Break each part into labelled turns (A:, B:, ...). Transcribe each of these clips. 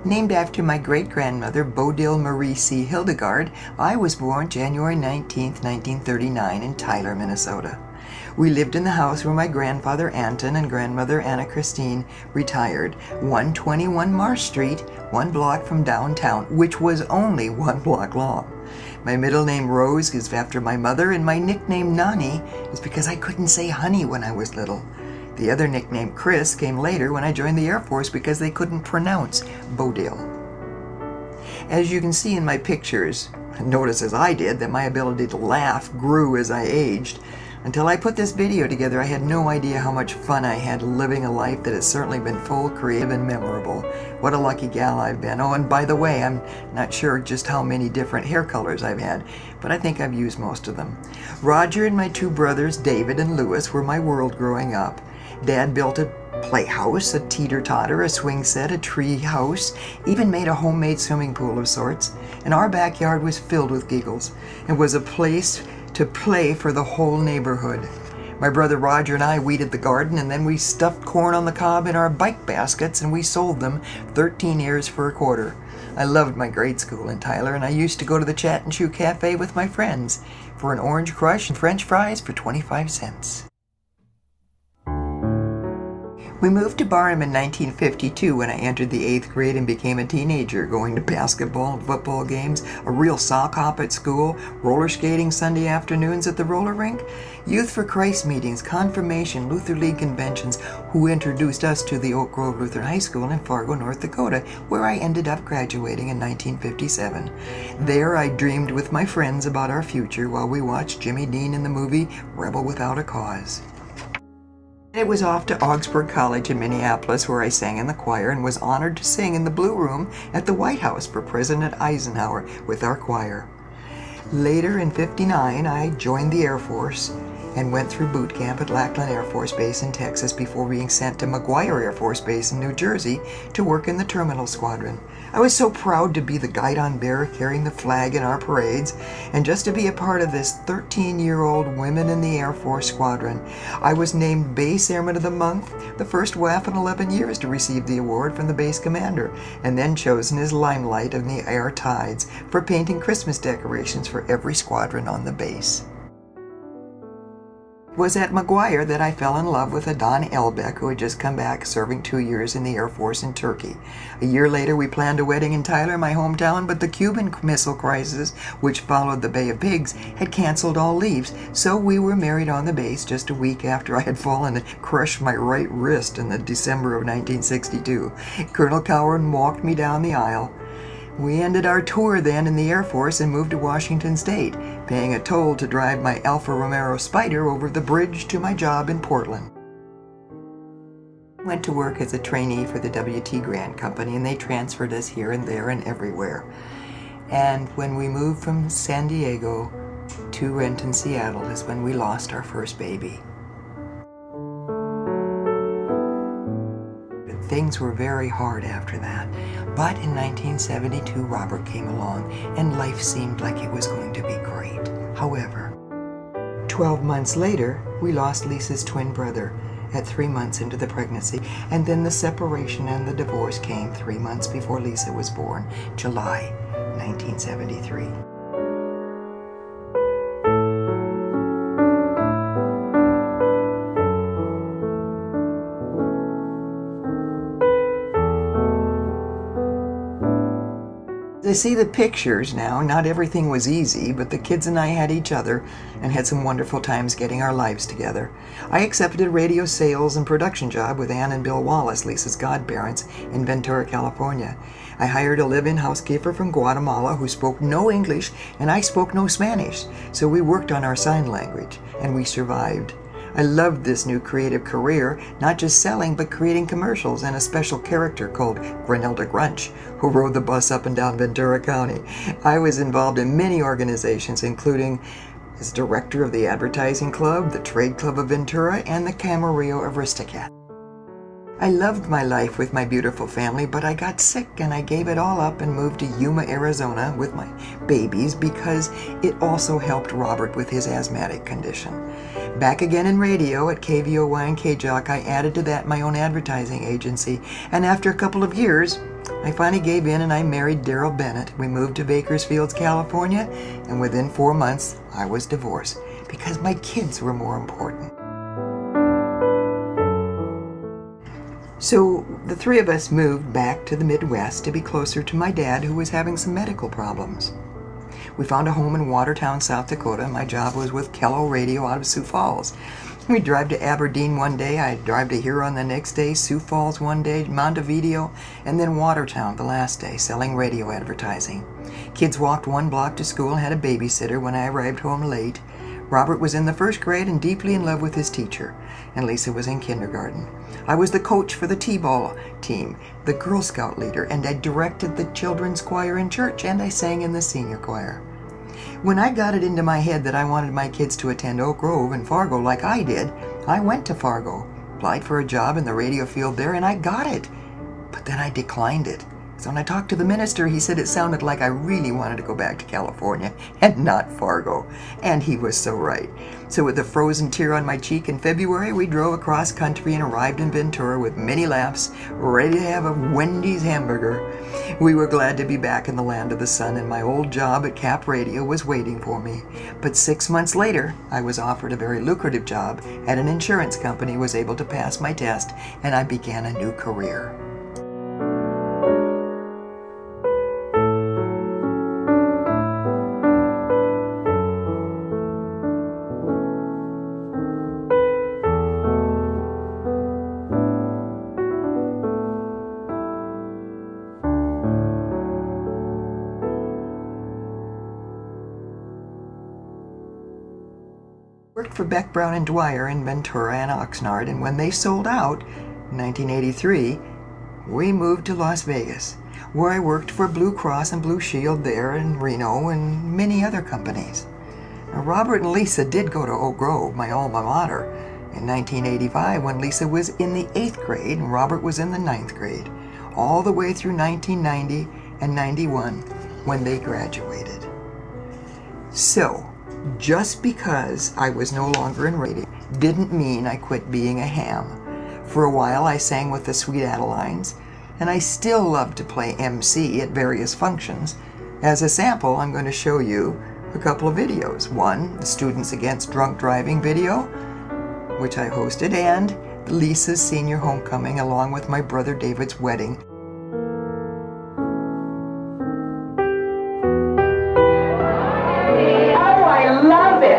A: Named after my great-grandmother, Bodil Marie C. Hildegard, I was born January 19, 1939 in Tyler, Minnesota. We lived in the house where my grandfather Anton and grandmother Anna Christine retired, 121 Marsh Street, 1 block from downtown, which was only 1 block long. My middle name Rose is after my mother, and my nickname Nonnie is because I couldn't say honey when I was little. The other nickname Kris came later when I joined the Air Force because they couldn't pronounce Bodil. As you can see in my pictures, notice as I did that my ability to laugh grew as I aged. Until I put this video together, I had no idea how much fun I had living a life that has certainly been full, creative, and memorable. What a lucky gal I've been. Oh, and by the way, I'm not sure just how many different hair colors I've had, but I think I've used most of them. Roger and my 2 brothers, David and Louis, were my world growing up. Dad built a playhouse, a teeter-totter, a swing set, a tree house, even made a homemade swimming pool of sorts. And our backyard was filled with giggles. It was a place to play for the whole neighborhood. My brother Roger and I weeded the garden, and then we stuffed corn on the cob in our bike baskets, and we sold them 13 ears for a quarter. I loved my grade school in Tyler, and I used to go to the Chat and Chew Cafe with my friends for an orange crush and french fries for 25 cents. We moved to Barnum in 1952 when I entered the 8th grade and became a teenager, going to basketball and football games, a real sock hop at school, roller skating Sunday afternoons at the roller rink, Youth for Christ meetings, confirmation, Luther League conventions, who introduced us to the Oak Grove Lutheran High School in Fargo, North Dakota, where I ended up graduating in 1957. There I dreamed with my friends about our future while we watched Jimmy Dean in the movie Rebel Without a Cause. It was off to Augsburg College in Minneapolis, where I sang in the choir and was honored to sing in the Blue Room at the White House for President Eisenhower with our choir. Later in '59, I joined the Air Force and went through boot camp at Lackland Air Force Base in Texas before being sent to McGuire Air Force Base in New Jersey to work in the Terminal Squadron. I was so proud to be the guidon-bearer carrying the flag in our parades, and just to be a part of this 13-year-old Women in the Air Force Squadron. I was named Base Airman of the Month, the first WAF in 11 years to receive the award from the base commander, and then chosen as Limelight of the Air Tides for painting Christmas decorations for every squadron on the base. It was at McGuire that I fell in love with a Don Ehlbeck, who had just come back serving 2 years in the Air Force in Turkey. A year later we planned a wedding in Tyler, my hometown, but the Cuban Missile Crisis, which followed the Bay of Pigs, had canceled all leaves, so we were married on the base just a week after I had fallen and crushed my right wrist in the December of 1962. Colonel Cowan walked me down the aisle. We ended our tour then in the Air Force and moved to Washington State, paying a toll to drive my Alfa Romero Spider over the bridge to my job in Portland. I went to work as a trainee for the W.T. Grant Company, and they transferred us here and there and everywhere. And when we moved from San Diego to Renton, Seattle, is when we lost our first baby. Things were very hard after that, but in 1972 Robert came along and life seemed like it was going to be great. However, 12 months later we lost Lisa's twin brother at 3 months into the pregnancy, and then the separation and the divorce came 3 months before Lisa was born, July 1973. I see the pictures now. Not everything was easy, but the kids and I had each other and had some wonderful times getting our lives together. I accepted a radio sales and production job with Ann and Bill Wallace, Lisa's godparents, in Ventura, California. I hired a live-in housekeeper from Guatemala who spoke no English and I spoke no Spanish, so we worked on our sign language and we survived. I loved this new creative career, not just selling, but creating commercials and a special character called Granelda Grunch, who rode the bus up and down Ventura County. I was involved in many organizations, including as director of the Advertising Club, the Trade Club of Ventura, and the Camarillo Aristocat. I loved my life with my beautiful family, but I got sick and I gave it all up and moved to Yuma, Arizona with my babies because it also helped Robert with his asthmatic condition. Back again in radio at KVOY and KJOC, I added to that my own advertising agency, and after a couple of years, I finally gave in and I married Darrell Bennett. We moved to Bakersfield, California, and within 4 months, I was divorced because my kids were more important. So the three of us moved back to the Midwest to be closer to my dad, who was having some medical problems. We found a home in Watertown, South Dakota. My job was with Kello Radio out of Sioux Falls. We'd drive to Aberdeen one day, I'd drive to Huron the next day, Sioux Falls one day, Montevideo, and then Watertown the last day, selling radio advertising. Kids walked 1 block to school and had a babysitter when I arrived home late. Robert was in the 1st grade and deeply in love with his teacher, and Lisa was in kindergarten. I was the coach for the T-ball team, the Girl Scout leader, and I directed the children's choir in church, and I sang in the senior choir. When I got it into my head that I wanted my kids to attend Oak Grove and Fargo like I did, I went to Fargo, applied for a job in the radio field there, and I got it. But then I declined it. So when I talked to the minister, he said it sounded like I really wanted to go back to California and not Fargo. And he was so right. So with a frozen tear on my cheek in February, we drove across country and arrived in Ventura with many laughs, ready to have a Wendy's hamburger. We were glad to be back in the land of the sun, and my old job at Cap Radio was waiting for me. But 6 months later, I was offered a very lucrative job at an insurance company, was able to pass my test, and I began a new career. Worked for Beck, Brown and Dwyer in Ventura and Oxnard, and when they sold out in 1983, we moved to Las Vegas, where I worked for Blue Cross and Blue Shield there in Reno and many other companies. Now, Robert and Lisa did go to Oak Grove, my alma mater, in 1985 when Lisa was in the 8th grade and Robert was in the 9th grade, all the way through 1990 and 91 when they graduated. So, just because I was no longer in radio didn't mean I quit being a ham. For a while I sang with the Sweet Adelines, and I still love to play MC at various functions. As a sample, I'm going to show you a couple of videos. One, the Students Against Drunk Driving video, which I hosted, and Lisa's senior homecoming along with my brother David's wedding.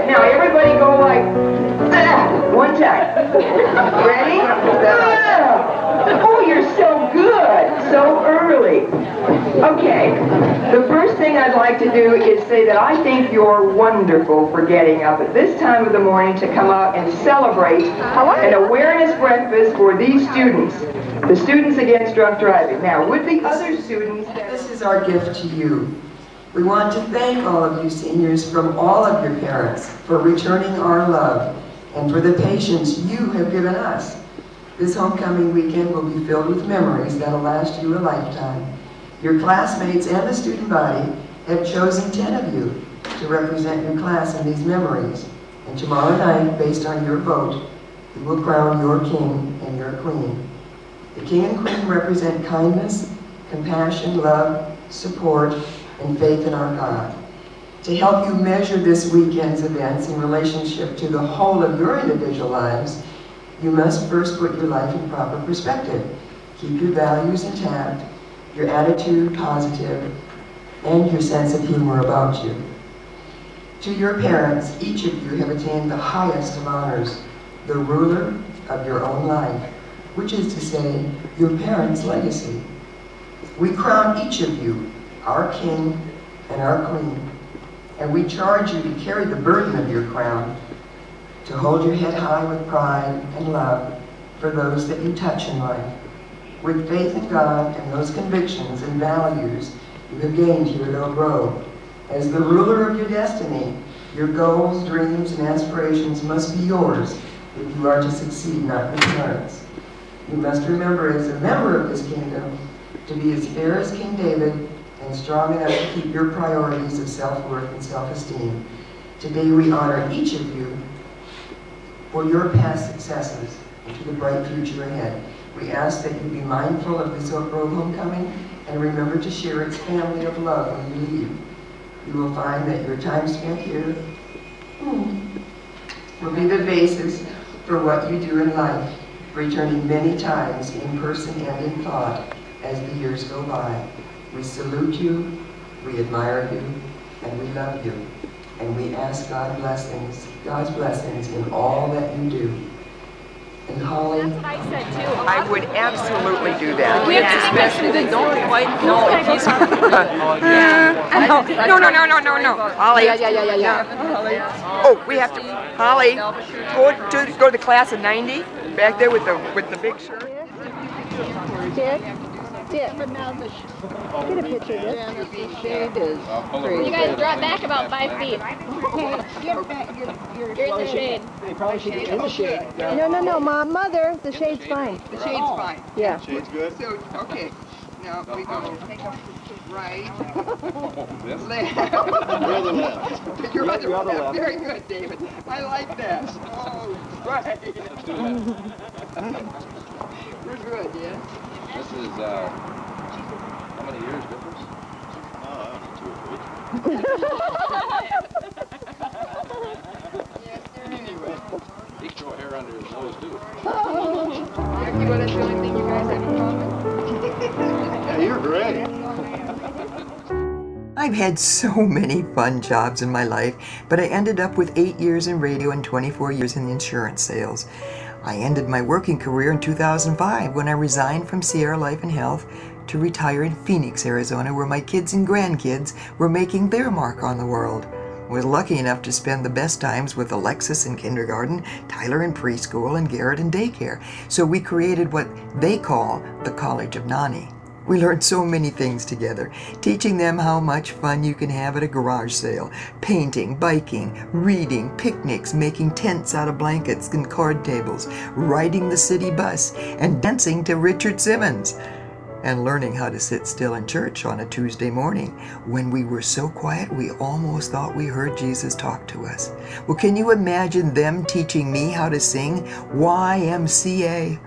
B: Now everybody go like that, one time. Ready? Oh, you're so good, so early. Okay, the first thing I'd like to do is say that I think you're wonderful for getting up at this time of the morning to come out and celebrate an awareness breakfast for these students, the Students Against Drunk Driving. Now, with the other students...
A: This is our gift to you. We want to thank all of you seniors from all of your parents for returning our love and for the patience you have given us. This homecoming weekend will be filled with memories that'll last you a lifetime. Your classmates and the student body have chosen 10 of you to represent your class in these memories. And tomorrow night, based on your vote, we will crown your king and your queen. The king and queen represent kindness, compassion, love, support, and faith in our God. To help you measure this weekend's events in relationship to the whole of your individual lives, you must first put your life in proper perspective. Keep your values intact, your attitude positive, and your sense of humor about you. To your parents, each of you have attained the highest of honors, the ruler of your own life, which is to say, your parents' legacy. We crown each of you our king and our queen, and we charge you to carry the burden of your crown, to hold your head high with pride and love for those that you touch in life, with faith in God and those convictions and values you have gained here at Oak Grove. As the ruler of your destiny, your goals, dreams, and aspirations must be yours if you are to succeed, not your parents'. You must remember as a member of this kingdom to be as fair as King David and strong enough to keep your priorities of self-worth and self-esteem. Today we honor each of you for your past successes and to the bright future ahead. We ask that you be mindful of this Oak Grove homecoming and remember to share its family of love when you leave. You will find that your time spent here will be the basis for what you do in life, returning many times in person and in thought as the years go by. We salute you, we admire you, and we love you. And we ask God's blessings in all that you do. And Holly,
C: That's what I said too.
B: I would absolutely do that.
C: We have to especially they don't quite know if he's
B: No. Holly. Yeah. Oh, we have to. Holly, go to the class of '90 back there with the big shirt.
D: Get a picture of this. The shade is crazy.
C: You guys drop back about 5 feet.
D: You're
C: You're in the shade.
D: You probably should get in the shade. No, Mom, Mother, the shade's fine.
B: The shade's fine.
D: Yeah.
E: Shade's good.
B: So, okay. Now we go right, left.
E: You're the left.
B: You're
E: the left.
B: Very good, David. I like that. Oh, right.
E: Let's do that.
B: We're good, yeah.
E: This is, how many years difference? Oh, 2 or 3.
B: Anyway.
E: He can grow hair under his nose, too.
B: Jackie, what is the only thing you guys have in common?
E: Yeah, you're great.
A: I've had so many fun jobs in my life, but I ended up with 8 years in radio and 24 years in insurance sales. I ended my working career in 2005 when I resigned from Sierra Life and Health to retire in Phoenix, Arizona, where my kids and grandkids were making their mark on the world. I was lucky enough to spend the best times with Alexis in kindergarten, Tyler in preschool, and Garrett in daycare. So we created what they call the College of Nonnie. We learned so many things together, teaching them how much fun you can have at a garage sale, painting, biking, reading, picnics, making tents out of blankets and card tables, riding the city bus, and dancing to Richard Simmons, and learning how to sit still in church on a Tuesday morning when we were so quiet we almost thought we heard Jesus talk to us. Well, can you imagine them teaching me how to sing YMCA?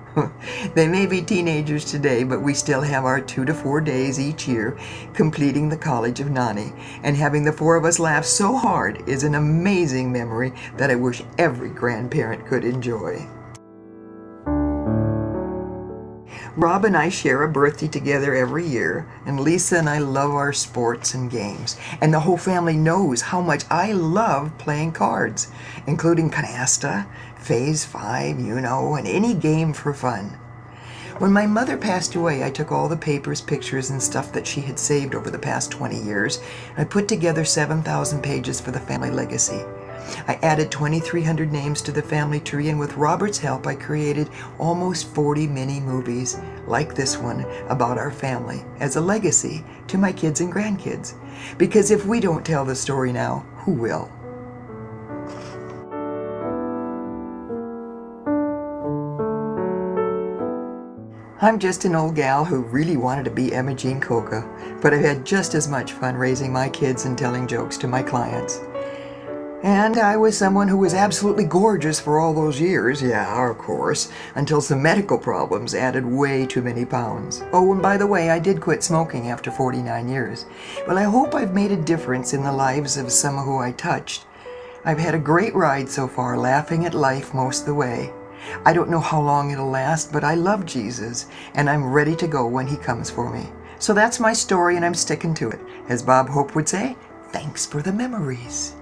A: They may be teenagers today, but we still have our 2 to 4 days each year completing the College of Nonnie, and having the 4 of us laugh so hard is an amazing memory that I wish every grandparent could enjoy. Rob and I share a birthday together every year, and Lisa and I love our sports and games. And the whole family knows how much I love playing cards, including canasta, Phase 5, and any game for fun. When my mother passed away, I took all the papers, pictures, and stuff that she had saved over the past 20 years. I put together 7,000 pages for the family legacy. I added 2,300 names to the family tree, and with Robert's help, I created almost 40 mini movies like this one about our family as a legacy to my kids and grandkids. Because if we don't tell the story now, who will? I'm just an old gal who really wanted to be Emma Jean Coca, but I've had just as much fun raising my kids and telling jokes to my clients. And I was someone who was absolutely gorgeous for all those years, yeah, of course, until some medical problems added way too many pounds. Oh, and by the way, I did quit smoking after 49 years. Well, I hope I've made a difference in the lives of some who I touched. I've had a great ride so far, laughing at life most of the way. I don't know how long it'll last, but I love Jesus, and I'm ready to go when he comes for me. So that's my story, and I'm sticking to it. As Bob Hope would say, thanks for the memories.